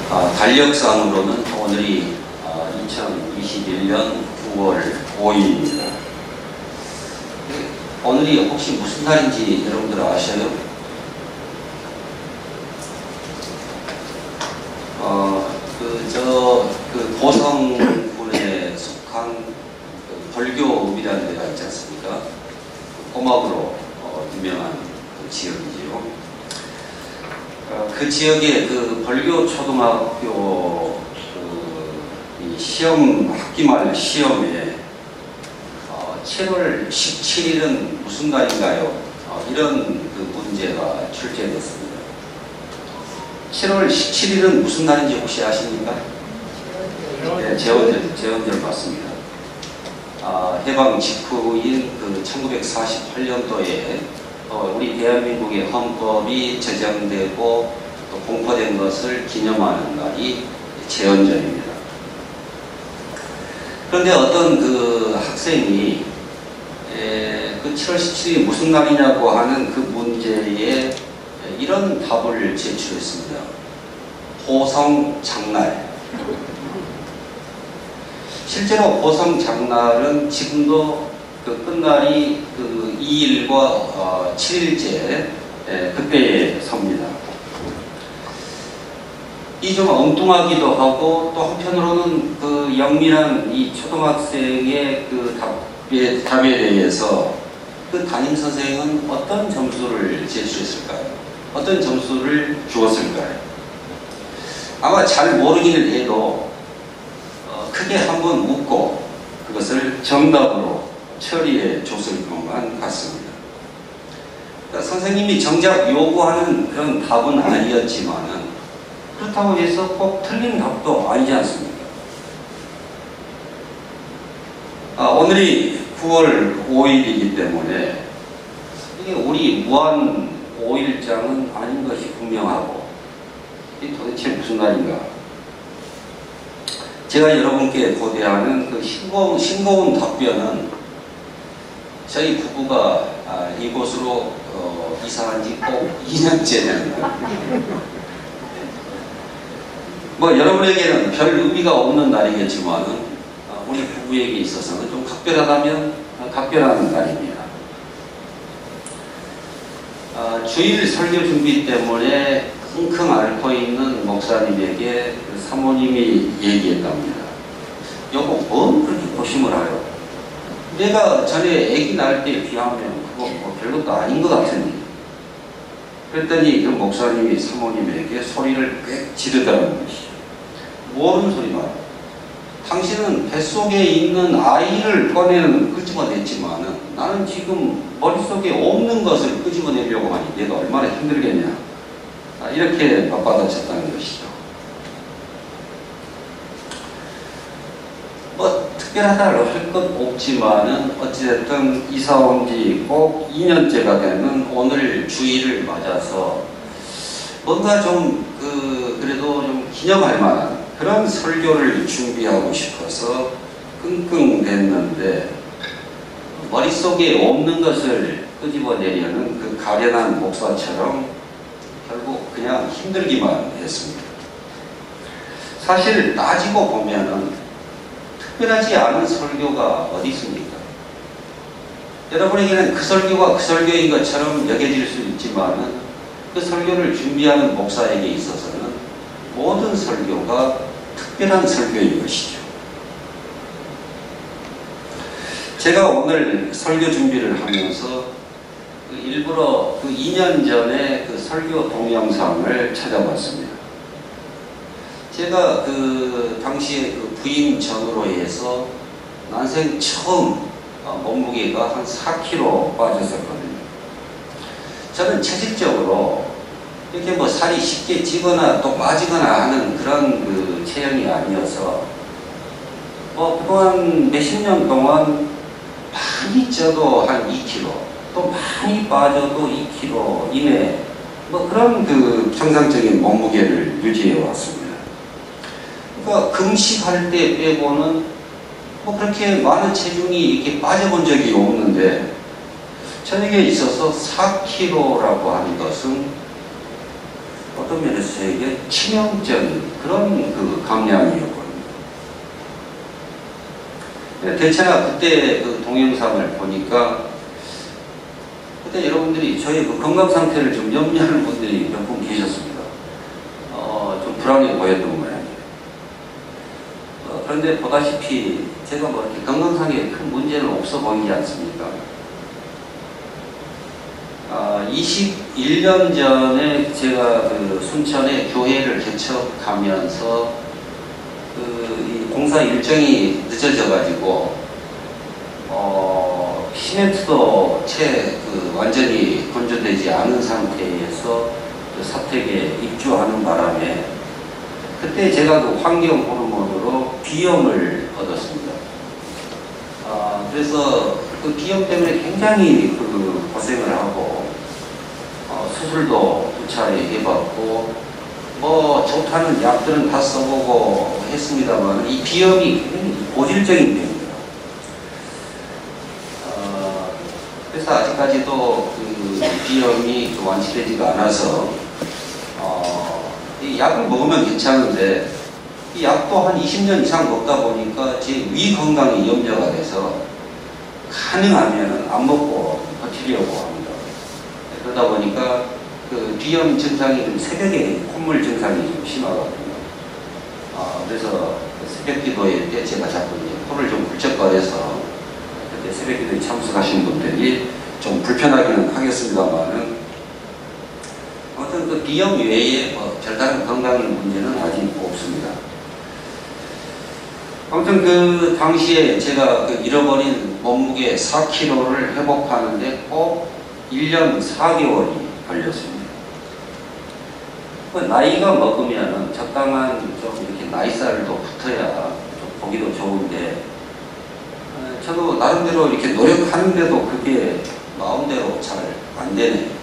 달력상으로는 오늘이 2021년 9월 5일입니다. 오늘이 혹시 무슨 날인지 여러분들 아셔요? 고성군에 속한 벌교읍이라는 데가 있지 않습니까? 꼬막으로 유명한 지역이지요. 그 지역에 벌교 초등학교 시험 학기말 시험에 7월 17일은 무슨 날인가요? 이런 문제가 출제됐습니다. 7월 17일은 무슨 날인지 혹시 아십니까? 네, 제헌절 맞습니다. 해방 직후인 1948년도에 우리 대한민국의 헌법이 제정되고 또 공포된 것을 기념하는 날이 제헌절입니다. 그런데 어떤 학생이 7월 17일이 무슨 날이냐고 하는 그 문제에 이런 답을 제출했습니다. 호성장날. 실제로 호성장날은 지금도 끝날이 2일과 7일째 그때에 섭니다. 이 좀 엉뚱하기도 하고 또 한편으로는 영민한 이 초등학생의 답에 대해서 담임선생은 어떤 점수를 제출했을까요? 어떤 점수를 주었을까요? 아마 잘 모르기는 해도 크게 한번 묻고 그것을 정답으로 처리해 줬을 것만 같습니다. 그러니까 선생님이 정작 요구하는 그런 답은 아니었지만은 그렇다고 해서 꼭 틀린 답도 아니지 않습니까? 오늘이 9월 5일이기 때문에 이게 우리 무한 5일장은 아닌 것이 분명하고 이게 도대체 무슨 날인가? 제가 여러분께 고대하는 싱거운 답변은 저희 부부가 이곳으로 이사한 지 꼭 2년째 됩니다. 여러분에게는 별 의미가 없는 날이겠지만은 우리 부부에게 있어서는 좀 각별하다면 각별한 날입니다. 주일 설교 준비 때문에 킁킁 앓고 있는 목사님에게 사모님이 얘기했답니다. 여보, 뭔 그렇게 고심을 하여? 내가 전에 아기 낳을 때 비하면 그거 별것도 아닌 것 같으니. 그랬더니 그 목사님이 사모님에게 소리를 꽤 지르더라는 것이죠. 모르는 소리 말이야. 당신은 뱃속에 있는 아이를 끄집어냈지만은 나는 지금 머릿속에 없는 것을 끄집어내려고 하니 내가 얼마나 힘들겠냐. 이렇게 맞받아쳤다는 것이죠. 특별하다고 할 것 없지만은 어찌됐든 이사 온 지 꼭 2년째가 되는 오늘 주일을 맞아서 뭔가 좀 그래도 좀 기념할 만한 그런 설교를 준비하고 싶어서 끙끙댔는데 머릿속에 없는 것을 끄집어내려는 그 가련한 목사처럼 결국 그냥 힘들기만 했습니다. 사실 따지고 보면은 특별하지 않은 설교가 어디 있습니까? 여러분에게는 그 설교가 그 설교인 것처럼 여겨질 수 있지만은 그 설교를 준비하는 목사에게 있어서는 모든 설교가 특별한 설교인 것이죠. 제가 오늘 설교 준비를 하면서 일부러 2년 전에 설교 동영상을 찾아봤습니다. 제가 당시에 부임 전으로 해서 난생 처음 몸무게가 한 4kg 빠졌었거든요. 저는 체질적으로 이렇게 살이 쉽게 찌거나 또 빠지거나 하는 그런 체형이 아니어서 그동안 몇십 년 동안 많이 쪄도 한 2kg, 또 많이 빠져도 2kg 이내 그런 정상적인 몸무게를 유지해 왔습니다. 그러니까 금식할 때 빼고는 그렇게 많은 체중이 이렇게 빠져본 적이 없는데 저에게 있어서 4kg라고 하는 것은 어떤 면에서 저에게 치명적인 그런 그 감량이었거든요. 네, 대체나 그때 그 동영상을 보니까 그때 여러분들이 저희 그 건강 상태를 좀 염려하는 분들이 몇 분 계셨습니다. 좀 불안해 보였던 모양이에요. 그런데 보다시피 제가 뭐 이렇게 건강상에 큰 문제는 없어 보이지 않습니까? 21년 전에 제가 그 순천에 교회를 개척하면서 이 공사 일정이 늦어져가지고 시멘트도 완전히 건조되지 않은 상태에서 그 사택에 입주하는 바람에 그때 제가 그 환경 호르몬으로 비염을 얻었습니다. 그래서 그 비염 때문에 굉장히 그 고생을 하고 수술도 2차례 해봤고 뭐 좋다는 약들은 다 써보고 했습니다만 이 비염이 굉장히 고질적인 병입니다. 그래서 아직까지도 그 비염이 완치되지가 않아서 이 약을 먹으면 괜찮은데 이 약도 한 20년 이상 먹다 보니까 제 위 건강이 염려가 돼서 가능하면 안 먹고 버티려고 합니다. 그러다 보니까 그 비염 증상이 좀 새벽에 콧물 증상이 좀 심하거든요. 그래서 새벽 기도회 때 제가 자꾸 이제 코를 좀 훌쩍거려서 그때 새벽 기도에 참석하신 분들이 좀 불편하기는 하겠습니다만은 아무튼 그 비염 외에 뭐 별다른 건강의 문제는 아직 없습니다. 아무튼 그 당시에 제가 그 잃어버린 몸무게 4kg를 회복하는데 꼭 1년 4개월이 걸렸습니다. 그 나이가 먹으면 적당한 좀 이렇게 나이살도 붙어야 좀 보기도 좋은데 저도 나름대로 이렇게 노력하는데도 그게 마음대로 잘 안 되네요.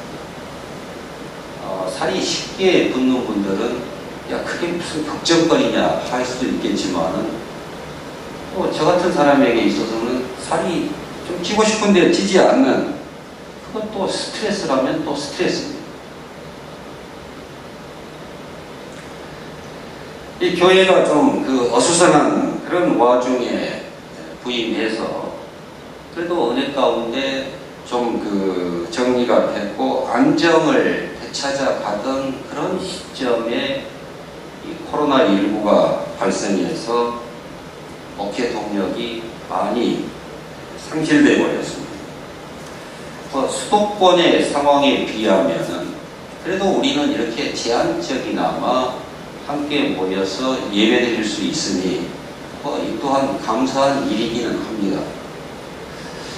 살이 쉽게 붙는 분들은 야 그게 무슨 걱정거리냐 할 수도 있겠지만은 또 저 같은 사람에게 있어서는 살이 좀 찌고 싶은데 찌지 않는 그것도 스트레스라면 또 스트레스입니다. 이 교회가 좀 그 어수선한 그런 와중에 부임해서 그래도 은혜 가운데 좀 그 정리가 됐고 안정을 되찾아가던 그런 시점에 이 코로나19가 발생해서 목회 동력이 많이 상실되어 버렸습니다. 수도권의 상황에 비하면은 그래도 우리는 이렇게 제한적이나마 함께 모여서 예배드릴 수 있으니 이 또한 감사한 일이기는 합니다.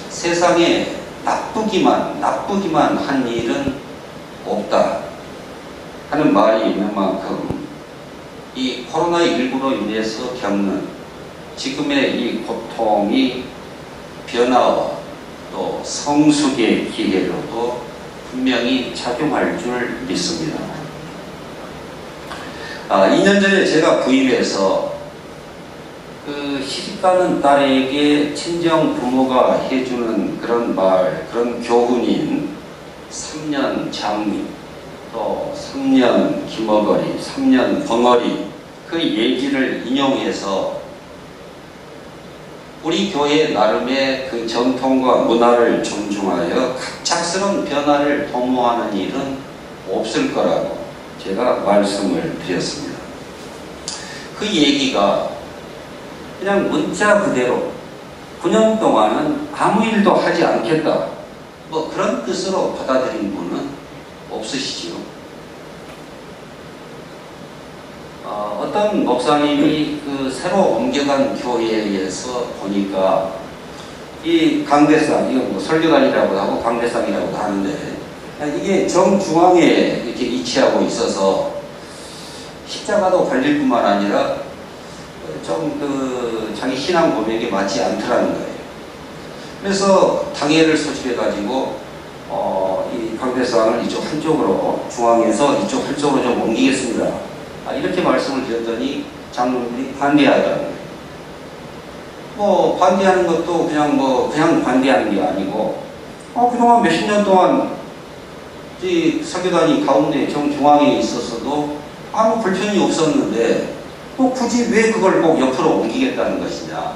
세상에 나쁘기만 한 일은 없다 하는 말이 있는 만큼 이 코로나19로 인해서 겪는 지금의 이 고통이 변화와 또 성숙의 기회로도 분명히 작용할 줄 믿습니다. 2년 전에 제가 부임해서 그 시집가는 딸에게 친정 부모가 해주는 그런 말, 그런 교훈인 3년 장미, 또 3년 기머거리, 3년 벙어리 그 얘기를 인용해서 우리 교회 나름의 그 전통과 문화를 존중하여 갑작스러운 변화를 도모하는 일은 없을 거라고 제가 말씀을 드렸습니다. 그 얘기가 그냥 문자 그대로 9년 동안은 아무 일도 하지 않겠다 뭐 그런 뜻으로 받아들인 분은 없으시죠. 어떤 목사님이 그 새로 옮겨간 교회에서 보니까 이 강대상, 이거 뭐 설교단이라고 하고 강대상이라고 하는데 이게 정중앙에 이렇게 위치하고 있어서 십자가도 걸릴 뿐만 아니라 좀 그 자기 신앙 고백에 맞지 않더라는 거예요. 그래서 당회를 소집해가지고 이 강대상을 이쪽 한쪽으로 중앙에서 이쪽 한쪽으로 좀 옮기겠습니다. 이렇게 말씀을 드렸더니 장로님들이 반대하더라는 거예요. 뭐 반대하는 것도 그냥 반대하는 게 아니고 그동안 몇십 년 동안 이 설교단이 가운데 정중앙에 있어서도 아무 불편이 없었는데 또 굳이 왜 그걸 꼭 옆으로 옮기겠다는 것이냐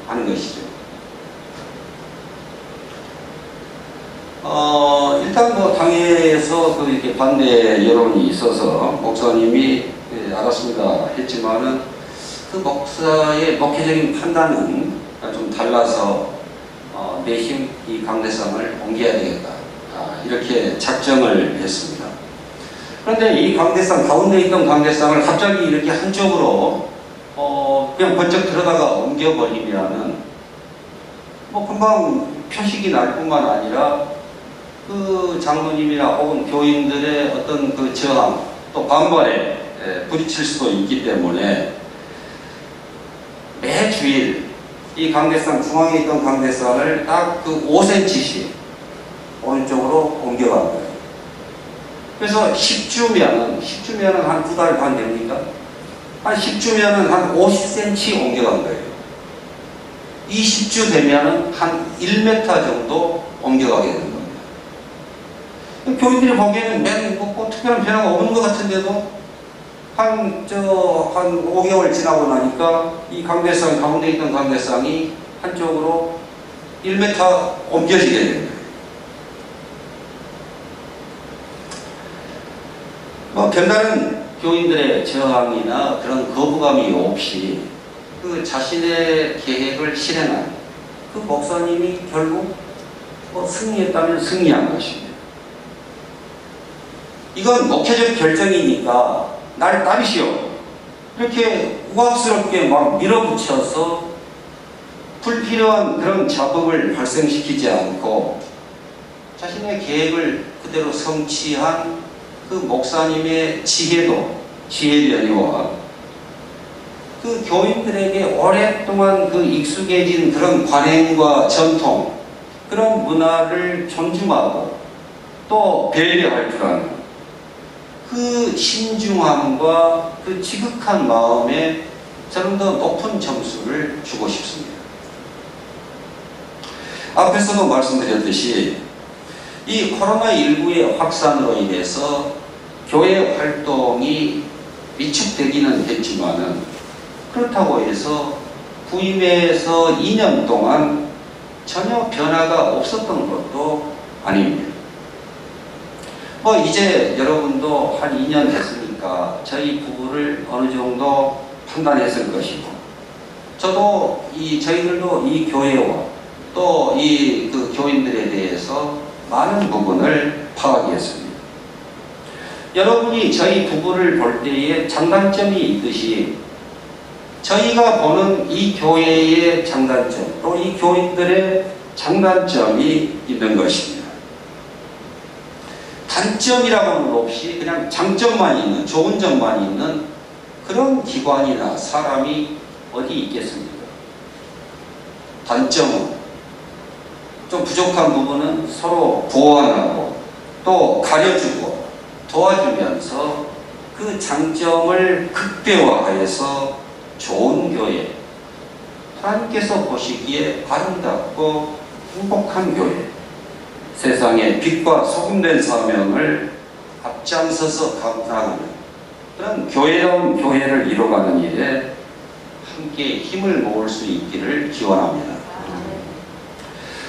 하는 것이죠. 일단 뭐 당회에서 그 이렇게 반대 여론이 있어서 목사님이 알았습니다 했지만은 그 목사의 목회적인 판단은 좀 달라서 내심 이 강대상을 옮겨야 되겠다. 이렇게 작정을 했습니다. 그런데 이 강대상, 가운데 있던 강대상을 갑자기 이렇게 한쪽으로 그냥 번쩍 들어다가 옮겨버리면은 뭐 금방 표식이 날 뿐만 아니라 그 장로님이나 혹은 교인들의 어떤 그 저항 또 반발에 부딪힐 수도 있기 때문에 매 주일 이 강대상, 중앙에 있던 강대상을 딱 그 5cm씩 오른쪽으로 옮겨간 거예요. 그래서 10주면은 한 2달 반 됩니까? 한 10주면은 한 50cm 옮겨간 거예요. 20주 되면은 한 1m 정도 옮겨가게 되는 겁니다. 교인들이 보기에는 뭐 특별한 변화가 없는 것 같은데도 한 5개월 지나고 나니까 이 강대상, 가운데 있던 강대상이 한쪽으로 1m 옮겨지게 되는 거예요. 별다른 교인들의 저항이나 그런 거부감이 없이 그 자신의 계획을 실행한 그 목사님이 결국 승리했다면 승리한 것입니다. 이건 목회적 결정이니까 날 따르시오. 이렇게 우악스럽게 막 밀어붙여서 불필요한 그런 잡음을 발생시키지 않고 자신의 계획을 그대로 성취한 그 목사님의 지혜련이와 그 교인들에게 오랫동안 그 익숙해진 그런 관행과 전통, 그런 문화를 존중하고 또 배려할 줄 아는 그 신중함과 그 지극한 마음에 저는 더 높은 점수를 주고 싶습니다. 앞에서도 말씀드렸듯이 이 코로나19의 확산으로 인해서 교회 활동이 위축되기는 했지만은 그렇다고 해서 부임해서 2년 동안 전혀 변화가 없었던 것도 아닙니다. 이제 여러분도 한 2년 됐으니까 저희 부부를 어느 정도 판단했을 것이고, 저희들도 이 교회와 또 이 그 교인들에 대해서 많은 부분을 파악했습니다. 여러분이 저희 부부를 볼 때에 장단점이 있듯이 저희가 보는 이 교회의 장단점, 또 이 교인들의 장단점이 있는 것입니다. 단점이라고는 없이 그냥 장점만 있는, 좋은 점만 있는 그런 기관이나 사람이 어디 있겠습니까? 단점은 좀 부족한 부분은 서로 보완하고 또 가려주고 도와주면서 그 장점을 극대화해서 좋은 교회, 하나님께서 보시기에 아름답고 행복한 교회, 세상에 빛과 소금된 사명을 앞장서서 감당하는 그런 교회다운 교회를 이뤄가는 일에 함께 힘을 모을 수 있기를 기원합니다.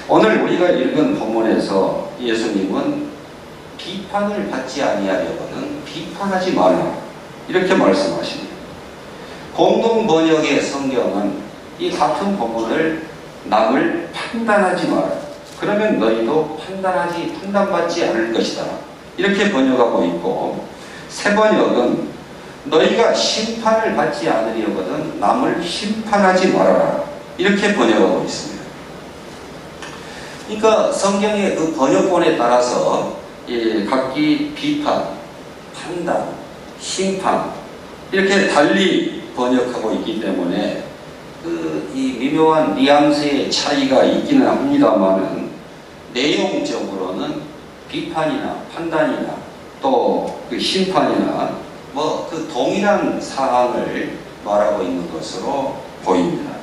오늘 우리가 읽은 본문에서 예수님은 비판을 받지 아니하려거든 비판하지 말라 이렇게 말씀하십니다. 공동 번역의 성경은 이 같은 본문을 남을 판단하지 마라. 그러면 너희도 판단받지 않을 것이다. 이렇게 번역하고 있고, 새 번역은 너희가 심판을 받지 않으려거든 남을 심판하지 말아라. 이렇게 번역하고 있습니다. 그러니까 성경의 그 번역본에 따라서 각기 비판, 판단, 심판 이렇게 달리 번역하고 있기 때문에 이 미묘한 뉘앙스의 차이가 있기는 합니다만은 내용적으로는 비판이나 판단이나 또 그 심판이나 그 동일한 사항을 말하고 있는 것으로 보입니다.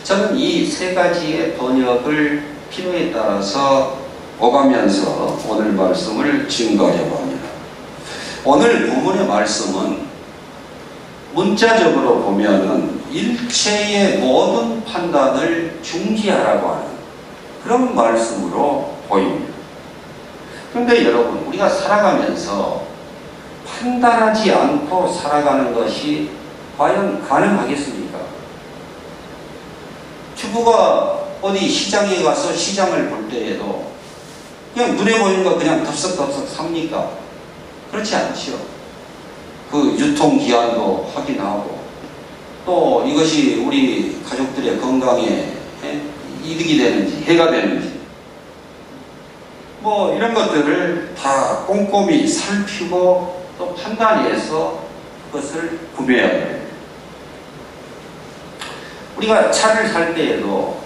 저는 이 세 가지의 번역을 필요에 따라서 오가면서 오늘 말씀을 증거하려고 합니다. 오늘 본문의 말씀은 문자적으로 보면은 일체의 모든 판단을 중지하라고 하는 그런 말씀으로 보입니다. 그런데 여러분, 우리가 살아가면서 판단하지 않고 살아가는 것이 과연 가능하겠습니까? 주부가 어디 시장에 가서 시장을 볼 때에도 그냥 눈에 보이는 거 그냥 덥석덥석 삽니까? 그렇지 않죠. 그 유통기한도 확인하고 또 이것이 우리 가족들의 건강에 이득이 되는지 해가 되는지 뭐 이런 것들을 다 꼼꼼히 살피고 또 판단해서 그것을 구매해야 돼요. 우리가 차를 살 때에도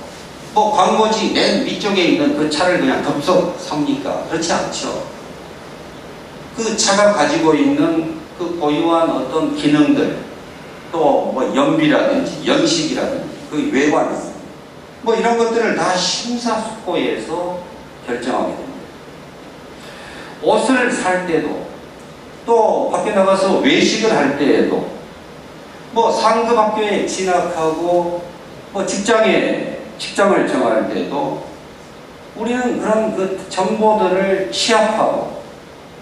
뭐 광고지 맨 위쪽에 있는 그 차를 그냥 덥석 삽니까? 그렇지 않죠. 그 차가 가지고 있는 그 고유한 어떤 기능들, 또 뭐 연비라든지 연식이라든지 그 외관, 뭐 이런 것들을 다 심사숙고해서 결정하게 됩니다. 옷을 살 때도 또 밖에 나가서 외식을 할 때에도 뭐 상급 학교에 진학하고 뭐 직장을 정할 때도 우리는 그런 그 정보들을 취합하고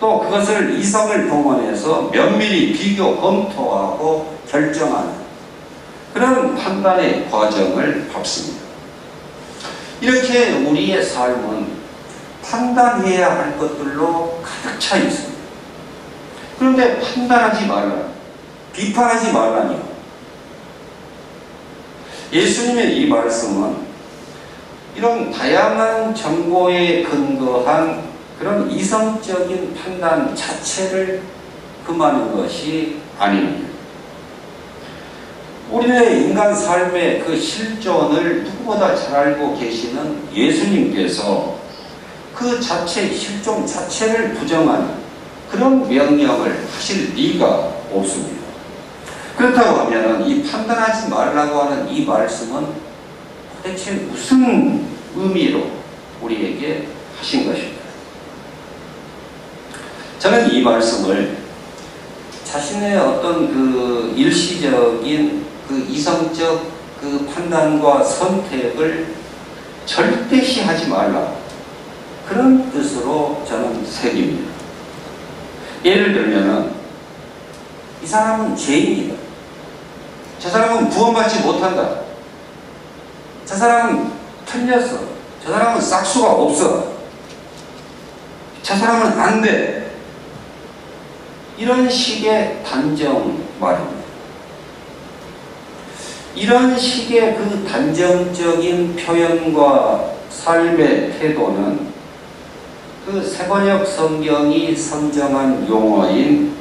또 그것을 이성을 동원해서 면밀히 비교 검토하고 결정하는 그런 판단의 과정을 밟습니다. 이렇게 우리의 삶은 판단해야 할 것들로 가득 차 있습니다. 그런데 판단하지 말라, 비판하지 말라니요. 예수님의 이 말씀은 이런 다양한 정보에 근거한 그런 이성적인 판단 자체를 금하는 것이 아닙니다. 우리의 인간 삶의 그 실존을 누구보다 잘 알고 계시는 예수님께서 그 실존 자체를 부정하는 그런 명령을 하실 리가 없습니다. 그렇다고 하면 이 판단하지 말라고 하는 이 말씀은 도대체 무슨 의미로 우리에게 하신 것입니다. 저는 이 말씀을 자신의 어떤 그 일시적인 그 이성적 그 판단과 선택을 절대시 하지 말라, 그런 뜻으로 저는 새깁니다. 예를 들면은 이 사람은 죄인이다, 저 사람은 구원받지 못한다, 저 사람은 틀렸어, 저 사람은 싹수가 없어, 저 사람은 안 돼, 이런 식의 단정 말입니다. 이런 식의 그 단정적인 표현과 삶의 태도는 그 새번역 성경이 선정한 용어인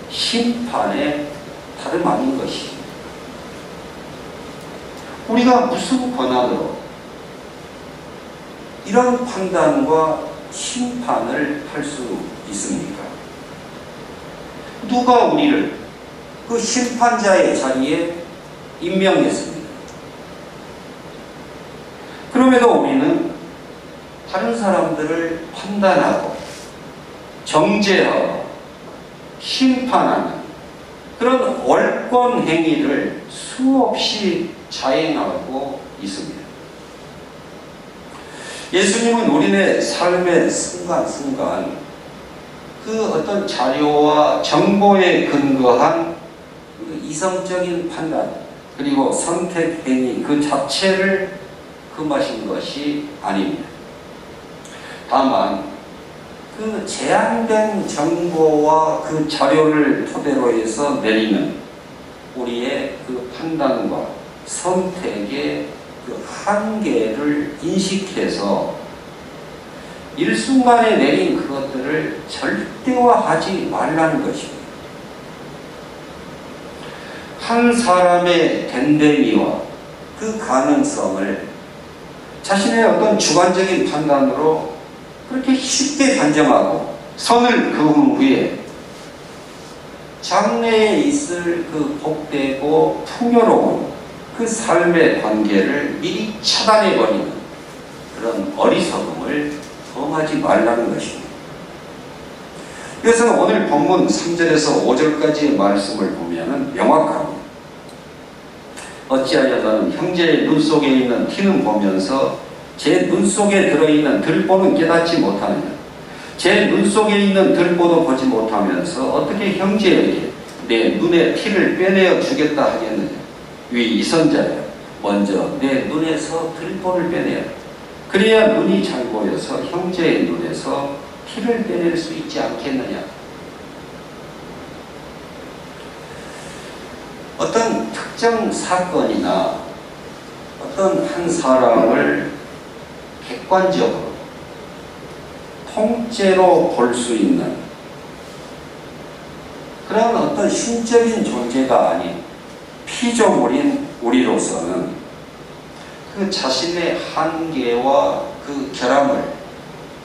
심판의 다름 아닌 것이죠. 우리가 무슨 권한으로 이런 판단과 심판을 할 수 있습니까? 누가 우리를 그 심판자의 자리에 임명했습니다. 그럼에도 우리는 다른 사람들을 판단하고 정죄하고 심판하는 그런 월권 행위를 수없이 자행하고 있습니다. 예수님은 우리의 삶의 순간순간 그 어떤 자료와 정보에 근거한 이성적인 판단 그리고 선택 행위 그 자체를 금하신 것이 아닙니다. 다만 그 제한된 정보와 그 자료를 토대로 해서 내리는 우리의 그 판단과 선택의 그 한계를 인식해서 일순간에 내린 그것들을 절대화하지 말라는 것입니다. 한 사람의 됨됨이와 그 가능성을 자신의 어떤 주관적인 판단으로 그렇게 쉽게 단정하고 선을 그은 후에 장래에 있을 그 복되고 풍요로운 그 삶의 관계를 미리 차단해버리는 그런 어리석음을 범하지 말라는 것입니다. 그래서 오늘 본문 3절에서 5절까지의 말씀을 보면은 명확합니다. 어찌하여 너는 형제의 눈 속에 있는 티는 보면서 제 눈 속에 들어있는 들보는 깨닫지 못하느냐. 제 눈 속에 있는 들보도 보지 못하면서 어떻게 형제에게 내 눈에 티를 빼내어 주겠다 하겠느냐. 위 이선자여, 먼저 내 눈에서 들보를 빼내라. 그래야 눈이 잘 보여서 형제의 눈에서 티를 빼낼 수 있지 않겠느냐. 어떤 특정 사건이나 어떤 한 사람을 객관적으로 통째로 볼 수 있는 그런 어떤 신적인 존재가 아닌 피조물인 우리로서는 그 자신의 한계와 그 결함을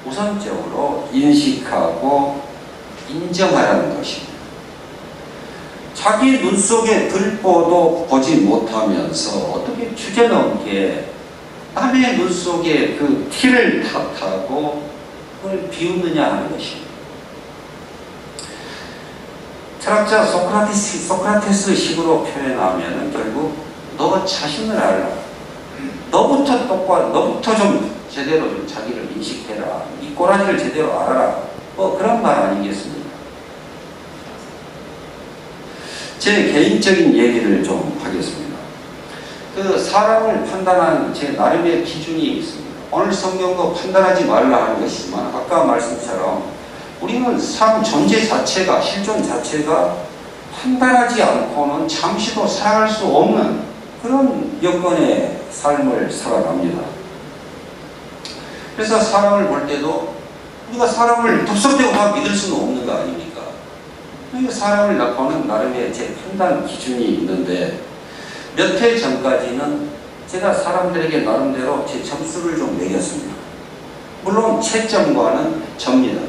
우선적으로 인식하고 인정하라는 것입니다. 자기 눈 속에 들보도 보지 못하면서 어떻게 주제넘게 남의 눈 속에 그 티를 탓하고 그걸 비웃느냐 하는 것입니다. 철학자 소크라테스 식으로 표현하면 결국 너 자신을 알라. 너부터 좀 제대로 좀 자기를 인식해라. 이 꼬라지를 제대로 알아라. 그런 말 아니겠습니까? 제 개인적인 얘기를 좀 하겠습니다. 그 사람을 판단하는 제 나름의 기준이 있습니다. 오늘 성경도 판단하지 말라 하는 것이지만 아까 말씀처럼 우리는 삶 존재 자체가 실존 자체가 판단하지 않고는 잠시도 살아갈 수 없는 그런 여건의 삶을 살아갑니다. 그래서 사람을 볼 때도 우리가 사람을 덥석대고 다 믿을 수는 없는 거 아닙니까? 사람을 낳고는 나름의 제 판단 기준이 있는데 몇 해 전까지는 제가 사람들에게 나름대로 제 점수를 좀 매겼습니다. 물론 채점과는 접니다.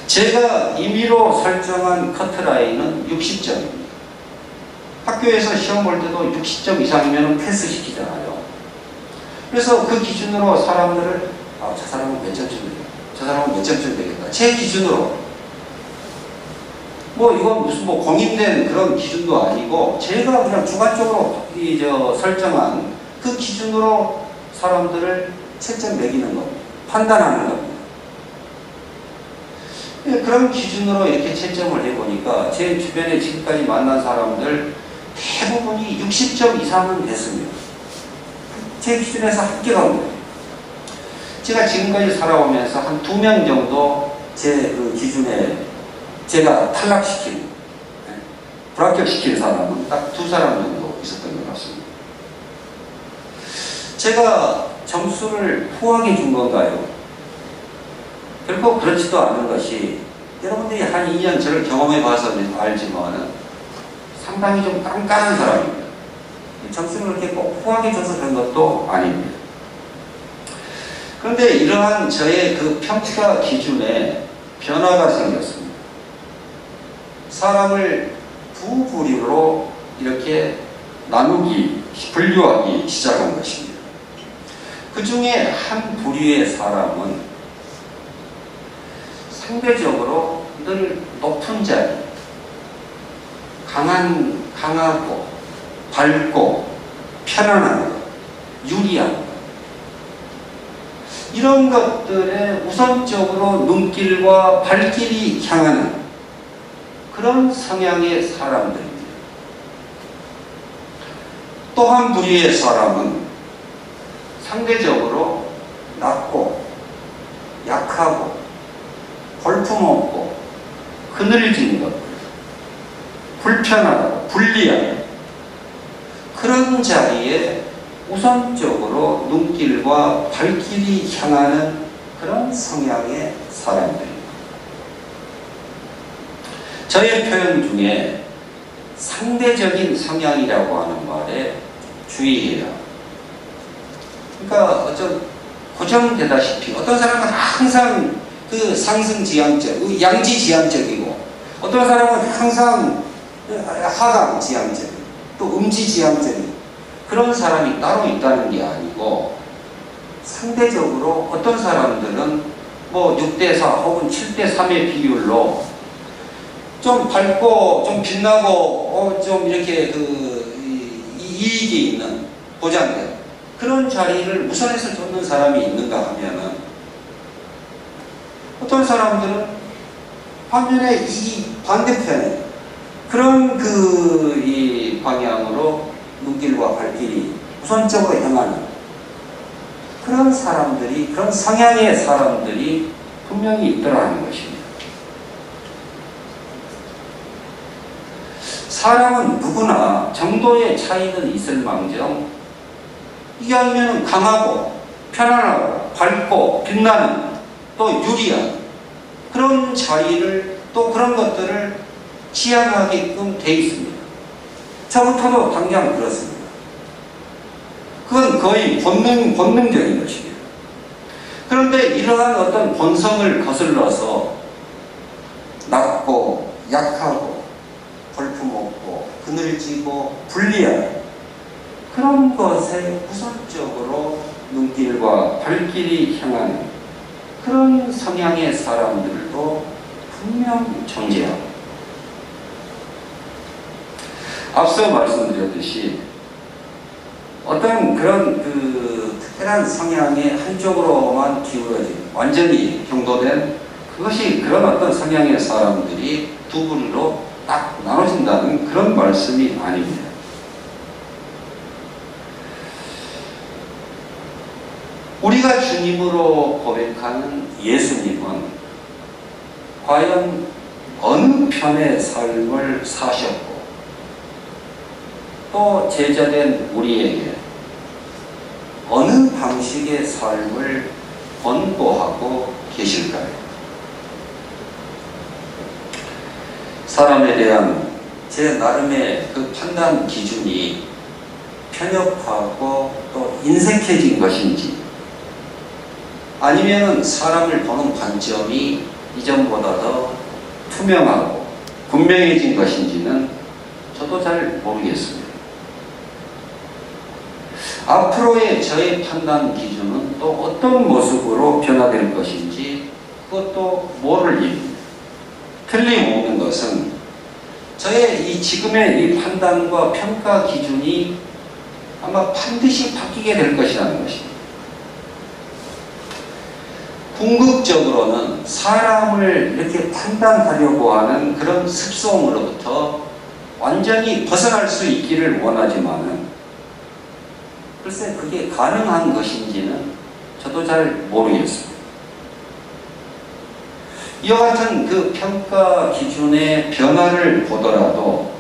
제가 임의로 설정한 커트라인은 60점입니다. 학교에서 시험 볼 때도 60점 이상이면 패스시키잖아요. 그래서 그 기준으로 사람들을 저 사람은 몇 점쯤 되겠다. 저 사람은 몇 점쯤 되겠다. 제 기준으로 이건 무슨 공인된 그런 기준도 아니고 제가 그냥 주관적으로 설정한 그 기준으로 사람들을 채점 매기는 겁니다. 판단하는 겁니다. 그런 기준으로 이렇게 채점을 해보니까 제 주변에 지금까지 만난 사람들 대부분이 60점 이상은 됐습니다. 제 기준에서 합격한 거예요. 제가 지금까지 살아오면서 한 2명 정도 제 그 기준에 제가 탈락시킨, 불합격시킨 사람은 딱 2사람 정도 있었던 것 같습니다. 제가 점수를 후하게 준 건가요? 결코 그렇지도 않은 것이 여러분들이 한 2년 저를 경험해 봐서 알지만 상당히 좀 깐깐한 사람입니다. 점수를 그렇게 꼭 후하게 줘서 그런 것도 아닙니다. 그런데 이러한 저의 그 평가 기준에 변화가 생겼습니다. 사람을 두 부류로 이렇게 분류하기 시작한 것입니다. 그 중에 한 부류의 사람은 상대적으로 늘 높은 자리, 강하고, 밝고, 편안한 것, 유리한 것, 이런 것들에 우선적으로 눈길과 발길이 향하는 그런 성향의 사람들입니다. 또 한 부류의 사람은 상대적으로 낮고 약하고 볼품없고 그늘진 것, 불편하고 불리한 그런 자리에 우선적으로 눈길과 발길이 향하는 그런 성향의 사람들입니다. 저의 표현 중에 상대적인 성향이라고 하는 말에 주의해야. 그러니까 고정되다시피 어떤 사람은 항상 그 상승지향적, 양지지향적이고 어떤 사람은 항상 하강지향적, 또 음지지향적인 그런 사람이 따로 있다는 게 아니고 상대적으로 어떤 사람들은 뭐 6대4 혹은 7대3의 비율로 좀 밝고 좀 빛나고 좀 이렇게 이익이 있는 보장된 그런 자리를 우선해서 쫓는 사람이 있는가 하면은 어떤 사람들은 반면에 이 반대편에 그런 이 방향으로 눈길과 발길이 우선적으로 향하는 그런 사람들이, 그런 성향의 사람들이 분명히 있더라는 것입니다. 사람은 누구나 정도의 차이는 있을망정 이게 아니면 강하고 편안하고 밝고 빛나는 또 유리한 그런 자리를 또 그런 것들을 지향하게끔 돼 있습니다. 저부터도 당장 그렇습니다. 그건 거의 본능적인 것입니다. 그런데 이러한 어떤 본성을 거슬러서 낮고 약하고 볼품없고 그늘지고 불리한 그런 것에 우선적으로 눈길과 발길이 향하는 그런 성향의 사람들도 분명 존재합니다. 앞서 말씀드렸듯이 어떤 그런 특별한 성향의 한쪽으로만 기울어진 완전히 경도된 그것이 그런 어떤 성향의 사람들이 두 부류로 딱 나눠진다는 그런 말씀이 아닙니다. 우리가 주님으로 고백하는 예수님은 과연 어느 편의 삶을 사셨고 또 제자된 우리에게 어느 방식의 삶을 권고하고 계실까요? 사람에 대한 제 나름의 그 판단 기준이 편협하고 또 인색해진 것인지 아니면 사람을 보는 관점이 이전보다 더 투명하고 분명해진 것인지는 저도 잘 모르겠습니다. 앞으로의 저의 판단 기준은 또 어떤 모습으로 변화될 것인지 그것도 모를 일입니다. 틀림없는 것은 저의 이 지금의 이 판단과 평가 기준이 아마 반드시 바뀌게 될 것이라는 것입니다. 궁극적으로는 사람을 이렇게 판단하려고 하는 그런 습성으로부터 완전히 벗어날 수 있기를 원하지만은 글쎄 그게 가능한 것인지는 저도 잘 모르겠습니다. 이와 같은 그 평가 기준의 변화를 보더라도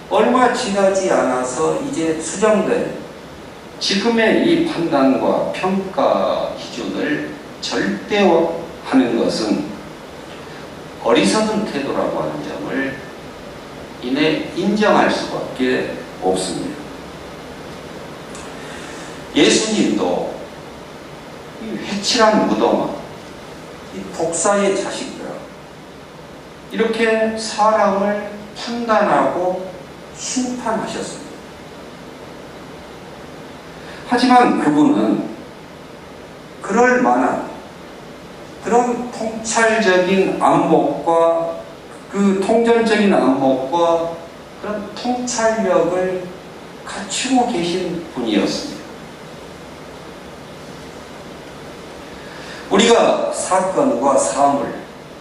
얼마 지나지 않아서 이제 수정된 지금의 이 판단과 평가 기준을 절대화하는 것은 어리석은 태도라고 하는 점을 이내 인정할 수밖에 없습니다. 예수님도 이 회칠한 무덤아, 이 독사의 자식들아, 이렇게 사람을 판단하고 심판하셨습니다. 하지만 그분은 그럴 만한 그런 통찰적인 안목과 그 통전적인 안목과 그런 통찰력을 갖추고 계신 분이었습니다. 우리가 사건과 사물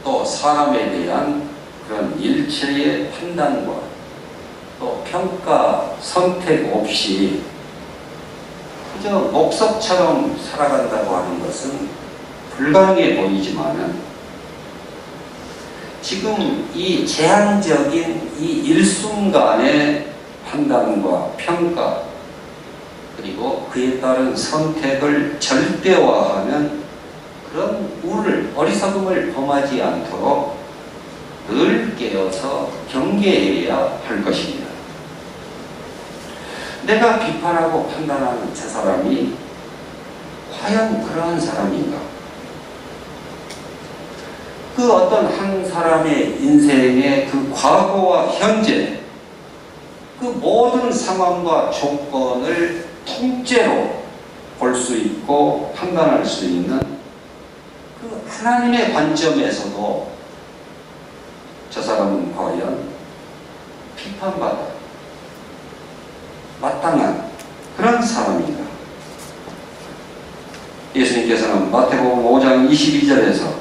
또 사람에 대한 그런 일체의 판단과 또 평가, 선택 없이 그저 목석처럼 살아간다고 하는 것은 불가능해 보이지만은 지금 이 제한적인 이 일순간의 판단과 평가 그리고 그에 따른 선택을 절대화하는 그런 어리석음을 범하지 않도록 늘 깨어서 경계해야 할 것입니다. 내가 비판하고 판단하는 저 사람이 과연 그러한 사람인가? 그 어떤 한 사람의 인생의 그 과거와 현재 그 모든 상황과 조건을 통째로 볼 수 있고 판단할 수 있는 그 하나님의 관점에서도 저 사람은 과연 비판받아 마땅한 그런 사람인가. 예수님께서는 마태복음 5장 22절에서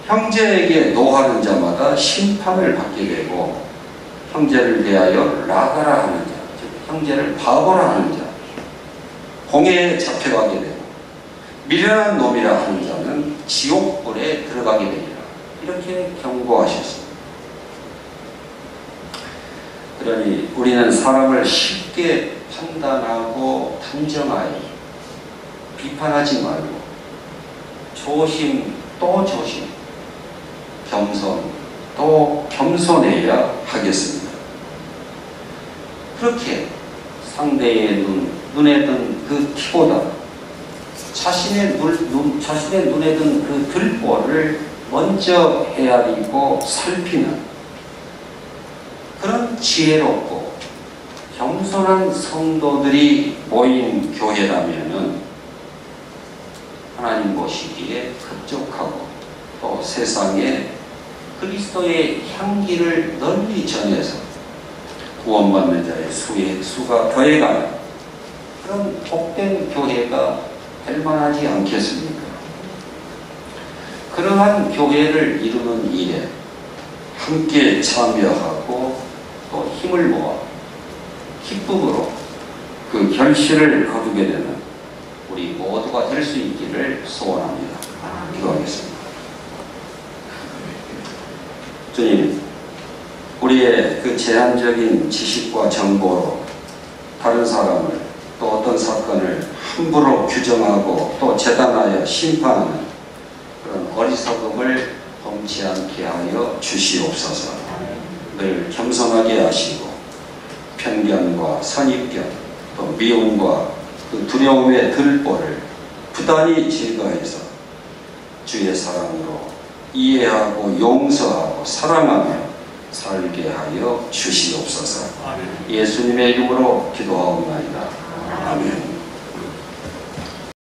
형제에게 노하는 자마다 심판을 받게 되고 형제를 대하여 라가라 하는 자, 즉 형제를 바보라 하는 자, 공회에 잡혀가게 되고 미련한 놈이라 하는 자는 지옥불에 들어가게 되리라. 이렇게 경고하셨습니다. 그러니 우리는 사람을 쉽게 판단하고 단정하여 비판하지 말고 조심 또 조심, 겸손 또 겸손해야 하겠습니다. 그렇게 상대의 눈에 든 그 티보다 자신의 눈에 든 그 들보를 먼저 헤아리고 살피는 그런 지혜롭고 겸손한 성도들이 모인 교회라면은 하나님 보시기에 흡족하고 또 세상에 그리스도의 향기를 널리 전해서 구원받는 자의 수가 더해가는 그런 복된 교회가 될 만하지 않겠습니까? 그러한 교회를 이루는 일에 함께 참여하고 또 힘을 모아 기쁨으로 그 결실을 거두게 되는 우리 모두가 될 수 있기를 소원합니다. 기도하겠습니다. 주님, 우리의 그 제한적인 지식과 정보로 다른 사람을 또 어떤 사건을 함부로 규정하고 또 재단하여 심판하는 그런 어리석음을 범치 않게 하여 주시옵소서. 늘 겸손하게 하시고 편견과 선입견 또 미움과 그 두려움의 들보를 부단히 제거해서 주의 사랑으로 이해하고 용서하고 사랑하며 살게 하여 주시옵소서. 예수님의 이름으로 기도하옵나이다. 아멘.